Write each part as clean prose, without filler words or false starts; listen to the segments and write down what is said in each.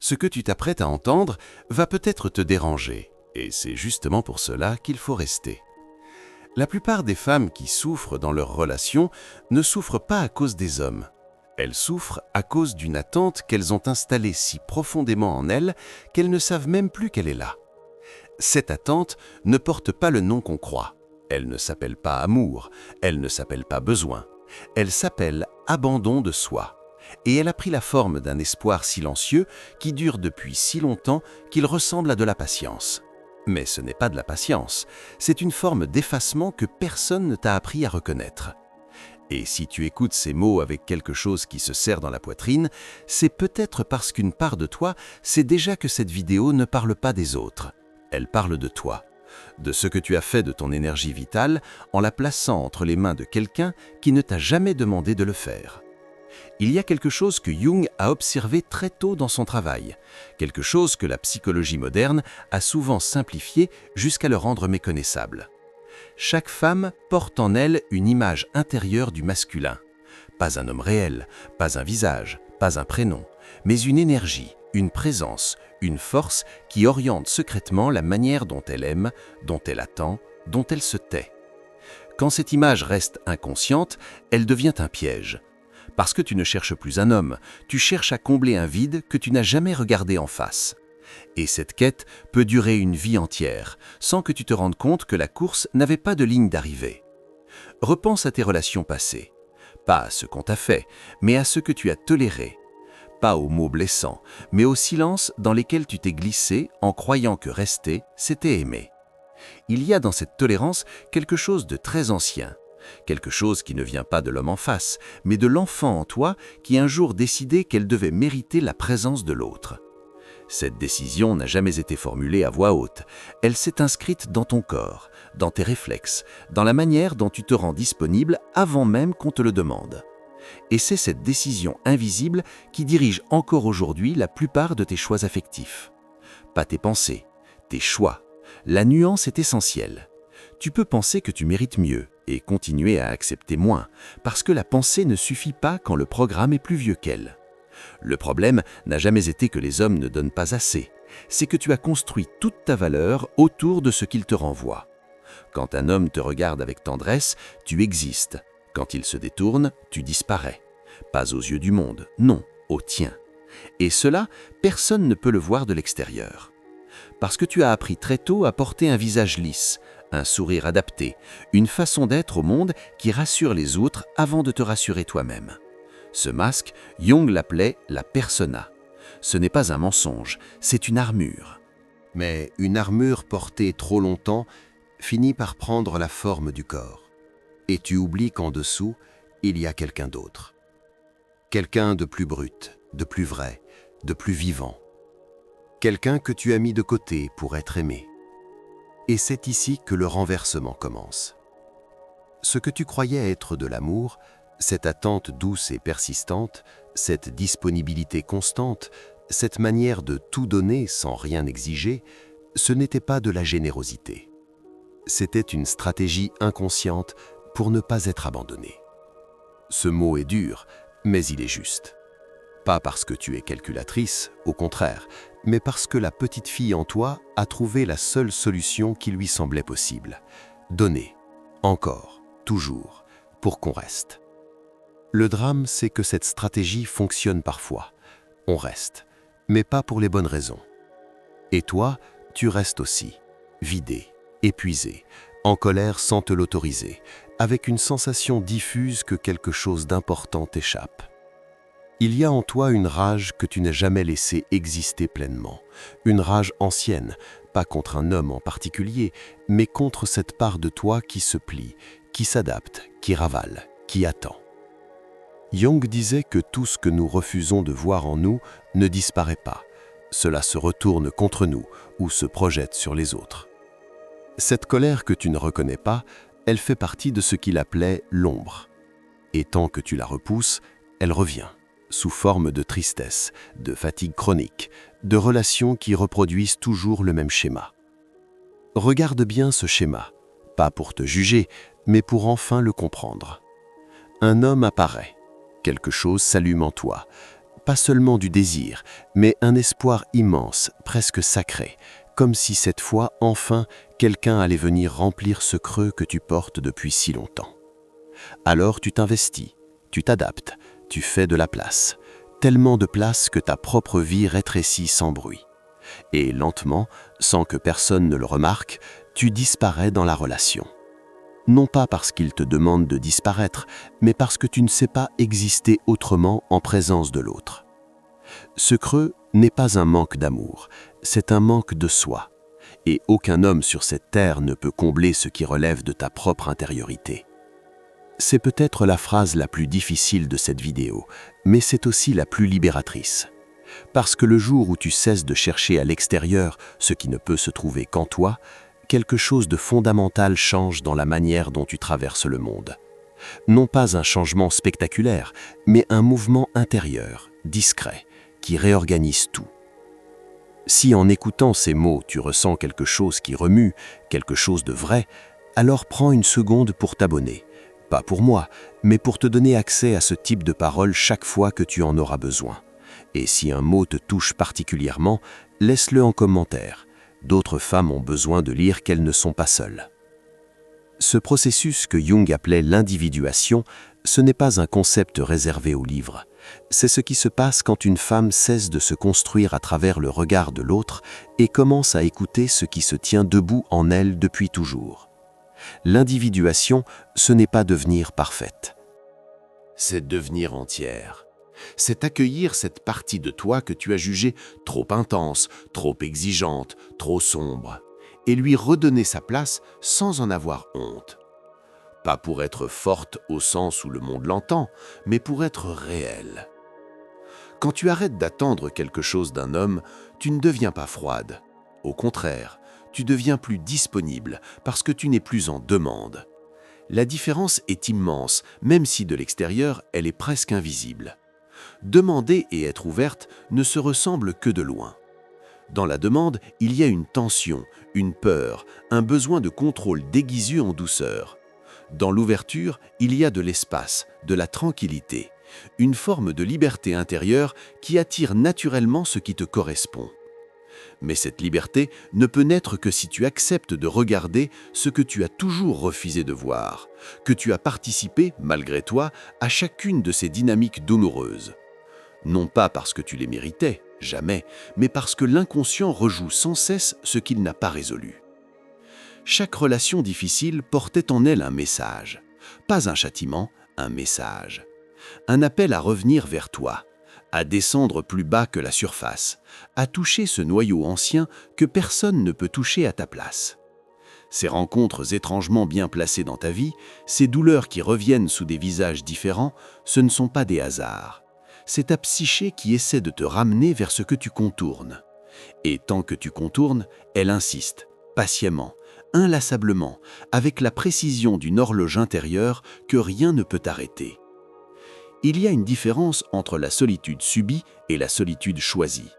Ce que tu t'apprêtes à entendre va peut-être te déranger, et c'est justement pour cela qu'il faut rester. La plupart des femmes qui souffrent dans leurs relations ne souffrent pas à cause des hommes. Elles souffrent à cause d'une attente qu'elles ont installée si profondément en elles qu'elles ne savent même plus qu'elle est là. Cette attente ne porte pas le nom qu'on croit. Elle ne s'appelle pas amour, elle ne s'appelle pas besoin. Elle s'appelle abandon de soi. Et elle a pris la forme d'un espoir silencieux qui dure depuis si longtemps qu'il ressemble à de la patience. Mais ce n'est pas de la patience, c'est une forme d'effacement que personne ne t'a appris à reconnaître. Et si tu écoutes ces mots avec quelque chose qui se serre dans la poitrine, c'est peut-être parce qu'une part de toi sait déjà que cette vidéo ne parle pas des autres. Elle parle de toi, de ce que tu as fait de ton énergie vitale en la plaçant entre les mains de quelqu'un qui ne t'a jamais demandé de le faire. Il y a quelque chose que Jung a observé très tôt dans son travail, quelque chose que la psychologie moderne a souvent simplifié jusqu'à le rendre méconnaissable. Chaque femme porte en elle une image intérieure du masculin. Pas un homme réel, pas un visage, pas un prénom, mais une énergie, une présence, une force qui oriente secrètement la manière dont elle aime, dont elle attend, dont elle se tait. Quand cette image reste inconsciente, elle devient un piège. Parce que tu ne cherches plus un homme, tu cherches à combler un vide que tu n'as jamais regardé en face. Et cette quête peut durer une vie entière, sans que tu te rendes compte que la course n'avait pas de ligne d'arrivée. Repense à tes relations passées. Pas à ce qu'on t'a fait, mais à ce que tu as toléré. Pas aux mots blessants, mais aux silences dans lesquels tu t'es glissé en croyant que rester, c'était aimer. Il y a dans cette tolérance quelque chose de très ancien. Quelque chose qui ne vient pas de l'homme en face, mais de l'enfant en toi qui un jour décidait qu'elle devait mériter la présence de l'autre. Cette décision n'a jamais été formulée à voix haute. Elle s'est inscrite dans ton corps, dans tes réflexes, dans la manière dont tu te rends disponible avant même qu'on te le demande. Et c'est cette décision invisible qui dirige encore aujourd'hui la plupart de tes choix affectifs. Pas tes pensées, tes choix. La nuance est essentielle. Tu peux penser que tu mérites mieux et continuer à accepter moins, parce que la pensée ne suffit pas quand le programme est plus vieux qu'elle. Le problème n'a jamais été que les hommes ne donnent pas assez, c'est que tu as construit toute ta valeur autour de ce qu'il te renvoie. Quand un homme te regarde avec tendresse, tu existes. Quand il se détourne, tu disparais. Pas aux yeux du monde, non, aux tiens. Et cela, personne ne peut le voir de l'extérieur. Parce que tu as appris très tôt à porter un visage lisse, un sourire adapté, une façon d'être au monde qui rassure les autres avant de te rassurer toi-même. Ce masque, Jung l'appelait la persona. Ce n'est pas un mensonge, c'est une armure. Mais une armure portée trop longtemps finit par prendre la forme du corps. Et tu oublies qu'en dessous, il y a quelqu'un d'autre. Quelqu'un de plus brut, de plus vrai, de plus vivant. Quelqu'un que tu as mis de côté pour être aimé. Et c'est ici que le renversement commence. Ce que tu croyais être de l'amour, cette attente douce et persistante, cette disponibilité constante, cette manière de tout donner sans rien exiger, ce n'était pas de la générosité. C'était une stratégie inconsciente pour ne pas être abandonné. Ce mot est dur, mais il est juste. Pas parce que tu es calculatrice, au contraire, mais parce que la petite fille en toi a trouvé la seule solution qui lui semblait possible. Donner, encore, toujours, pour qu'on reste. Le drame, c'est que cette stratégie fonctionne parfois. On reste, mais pas pour les bonnes raisons. Et toi, tu restes aussi, vidé, épuisé, en colère sans te l'autoriser, avec une sensation diffuse que quelque chose d'important t'échappe. Il y a en toi une rage que tu n'as jamais laissé exister pleinement, une rage ancienne, pas contre un homme en particulier, mais contre cette part de toi qui se plie, qui s'adapte, qui ravale, qui attend. Jung disait que tout ce que nous refusons de voir en nous ne disparaît pas. Cela se retourne contre nous ou se projette sur les autres. Cette colère que tu ne reconnais pas, elle fait partie de ce qu'il appelait l'ombre. Et tant que tu la repousses, elle revient, sous forme de tristesse, de fatigue chronique, de relations qui reproduisent toujours le même schéma. Regarde bien ce schéma, pas pour te juger, mais pour enfin le comprendre. Un homme apparaît. Quelque chose s'allume en toi. pas seulement du désir, mais un espoir immense, presque sacré, comme si cette fois, enfin, quelqu'un allait venir remplir ce creux que tu portes depuis si longtemps. Alors tu t'investis, tu t'adaptes, tu fais de la place, tellement de place que ta propre vie rétrécit sans bruit. Et lentement, sans que personne ne le remarque, tu disparais dans la relation. Non pas parce qu'il te demande de disparaître, mais parce que tu ne sais pas exister autrement en présence de l'autre. Ce creux n'est pas un manque d'amour, c'est un manque de soi. Et aucun homme sur cette terre ne peut combler ce qui relève de ta propre intériorité. C'est peut-être la phrase la plus difficile de cette vidéo, mais c'est aussi la plus libératrice. Parce que le jour où tu cesses de chercher à l'extérieur ce qui ne peut se trouver qu'en toi, quelque chose de fondamental change dans la manière dont tu traverses le monde. Non pas un changement spectaculaire, mais un mouvement intérieur, discret, qui réorganise tout. Si en écoutant ces mots tu ressens quelque chose qui remue, quelque chose de vrai, alors prends une seconde pour t'abonner. Pas pour moi, mais pour te donner accès à ce type de paroles chaque fois que tu en auras besoin. Et si un mot te touche particulièrement, laisse-le en commentaire. D'autres femmes ont besoin de lire qu'elles ne sont pas seules. Ce processus que Jung appelait l'individuation, ce n'est pas un concept réservé au livre. C'est ce qui se passe quand une femme cesse de se construire à travers le regard de l'autre et commence à écouter ce qui se tient debout en elle depuis toujours. L'individuation, ce n'est pas devenir parfaite. C'est devenir entière. C'est accueillir cette partie de toi que tu as jugée trop intense, trop exigeante, trop sombre, et lui redonner sa place sans en avoir honte. Pas pour être forte au sens où le monde l'entend, mais pour être réelle. Quand tu arrêtes d'attendre quelque chose d'un homme, tu ne deviens pas froide. Au contraire, tu deviens plus disponible parce que tu n'es plus en demande. La différence est immense, même si de l'extérieur, elle est presque invisible. Demander et être ouverte ne se ressemblent que de loin. Dans la demande, il y a une tension, une peur, un besoin de contrôle déguisé en douceur. Dans l'ouverture, il y a de l'espace, de la tranquillité, une forme de liberté intérieure qui attire naturellement ce qui te correspond. Mais cette liberté ne peut naître que si tu acceptes de regarder ce que tu as toujours refusé de voir, que tu as participé, malgré toi, à chacune de ces dynamiques douloureuses. Non pas parce que tu les méritais, jamais, mais parce que l'inconscient rejoue sans cesse ce qu'il n'a pas résolu. Chaque relation difficile portait en elle un message. Pas un châtiment, un message. Un appel à revenir vers toi, à descendre plus bas que la surface, à toucher ce noyau ancien que personne ne peut toucher à ta place. Ces rencontres étrangement bien placées dans ta vie, ces douleurs qui reviennent sous des visages différents, ce ne sont pas des hasards. C'est ta psyché qui essaie de te ramener vers ce que tu contournes. Et tant que tu contournes, elle insiste, patiemment, inlassablement, avec la précision d'une horloge intérieure que rien ne peut arrêter. Il y a une différence entre la solitude subie et la solitude choisie.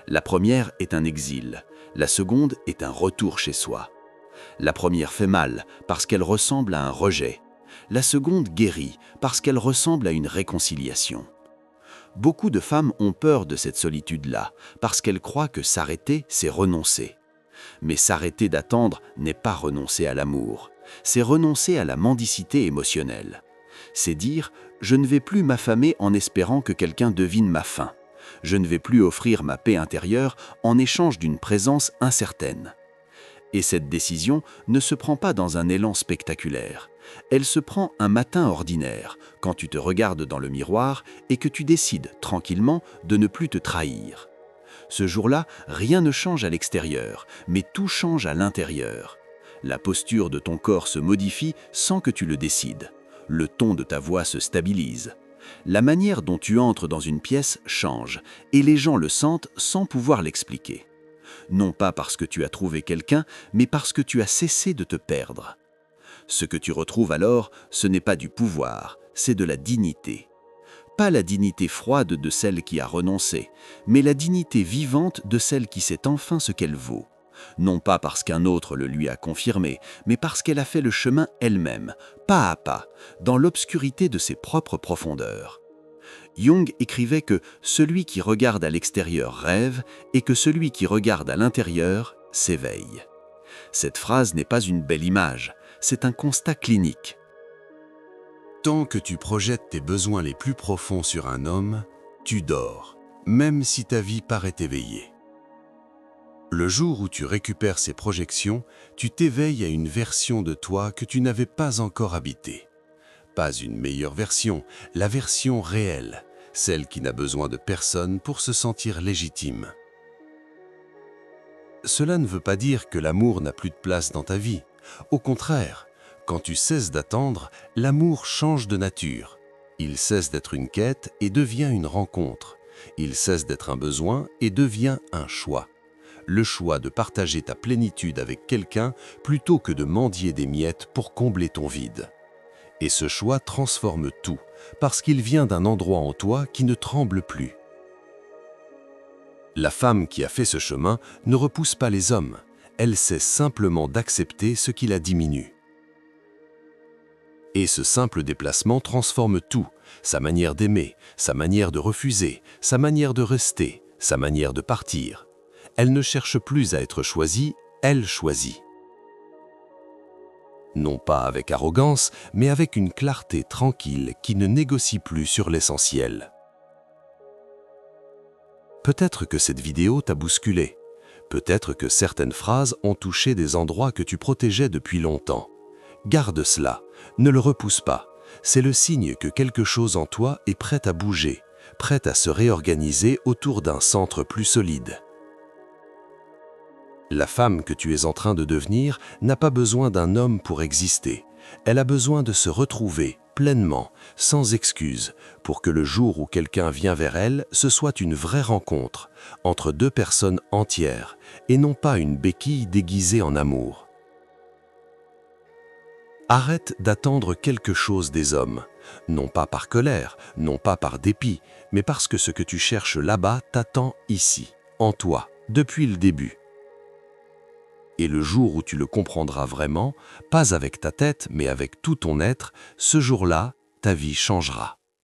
La première est un exil, la seconde est un retour chez soi. La première fait mal parce qu'elle ressemble à un rejet. La seconde guérit parce qu'elle ressemble à une réconciliation. Beaucoup de femmes ont peur de cette solitude-là parce qu'elles croient que s'arrêter, c'est renoncer. Mais s'arrêter d'attendre n'est pas renoncer à l'amour, c'est renoncer à la mendicité émotionnelle. C'est dire « je ne vais plus m'affamer en espérant que quelqu'un devine ma faim. Je ne vais plus offrir ma paix intérieure en échange d'une présence incertaine. » Et cette décision ne se prend pas dans un élan spectaculaire. Elle se prend un matin ordinaire, quand tu te regardes dans le miroir et que tu décides, tranquillement, de ne plus te trahir. Ce jour-là, rien ne change à l'extérieur, mais tout change à l'intérieur. La posture de ton corps se modifie sans que tu le décides. Le ton de ta voix se stabilise. La manière dont tu entres dans une pièce change, et les gens le sentent sans pouvoir l'expliquer. Non pas parce que tu as trouvé quelqu'un, mais parce que tu as cessé de te perdre. Ce que tu retrouves alors, ce n'est pas du pouvoir, c'est de la dignité. Pas la dignité froide de celle qui a renoncé, mais la dignité vivante de celle qui sait enfin ce qu'elle vaut. Non pas parce qu'un autre le lui a confirmé, mais parce qu'elle a fait le chemin elle-même, pas à pas, dans l'obscurité de ses propres profondeurs. Jung écrivait que celui qui regarde à l'extérieur rêve et que celui qui regarde à l'intérieur s'éveille. Cette phrase n'est pas une belle image, c'est un constat clinique. Tant que tu projettes tes besoins les plus profonds sur un homme, tu dors, même si ta vie paraît éveillée. Le jour où tu récupères ces projections, tu t'éveilles à une version de toi que tu n'avais pas encore habitée. Pas une meilleure version, la version réelle, celle qui n'a besoin de personne pour se sentir légitime. Cela ne veut pas dire que l'amour n'a plus de place dans ta vie. Au contraire, quand tu cesses d'attendre, l'amour change de nature. Il cesse d'être une quête et devient une rencontre. Il cesse d'être un besoin et devient un choix. Le choix de partager ta plénitude avec quelqu'un plutôt que de mendier des miettes pour combler ton vide. Et ce choix transforme tout, parce qu'il vient d'un endroit en toi qui ne tremble plus. La femme qui a fait ce chemin ne repousse pas les hommes, elle cesse simplement d'accepter ce qui la diminue. Et ce simple déplacement transforme tout, sa manière d'aimer, sa manière de refuser, sa manière de rester, sa manière de partir. Elle ne cherche plus à être choisie, elle choisit. Non pas avec arrogance, mais avec une clarté tranquille qui ne négocie plus sur l'essentiel. Peut-être que cette vidéo t'a bousculé. Peut-être que certaines phrases ont touché des endroits que tu protégeais depuis longtemps. Garde cela, ne le repousse pas. C'est le signe que quelque chose en toi est prêt à bouger, prêt à se réorganiser autour d'un centre plus solide. La femme que tu es en train de devenir n'a pas besoin d'un homme pour exister. Elle a besoin de se retrouver pleinement, sans excuse, pour que le jour où quelqu'un vient vers elle, ce soit une vraie rencontre entre deux personnes entières et non pas une béquille déguisée en amour. Arrête d'attendre quelque chose des hommes, non pas par colère, non pas par dépit, mais parce que ce que tu cherches là-bas t'attend ici, en toi, depuis le début. Et le jour où tu le comprendras vraiment, pas avec ta tête, mais avec tout ton être, ce jour-là, ta vie changera.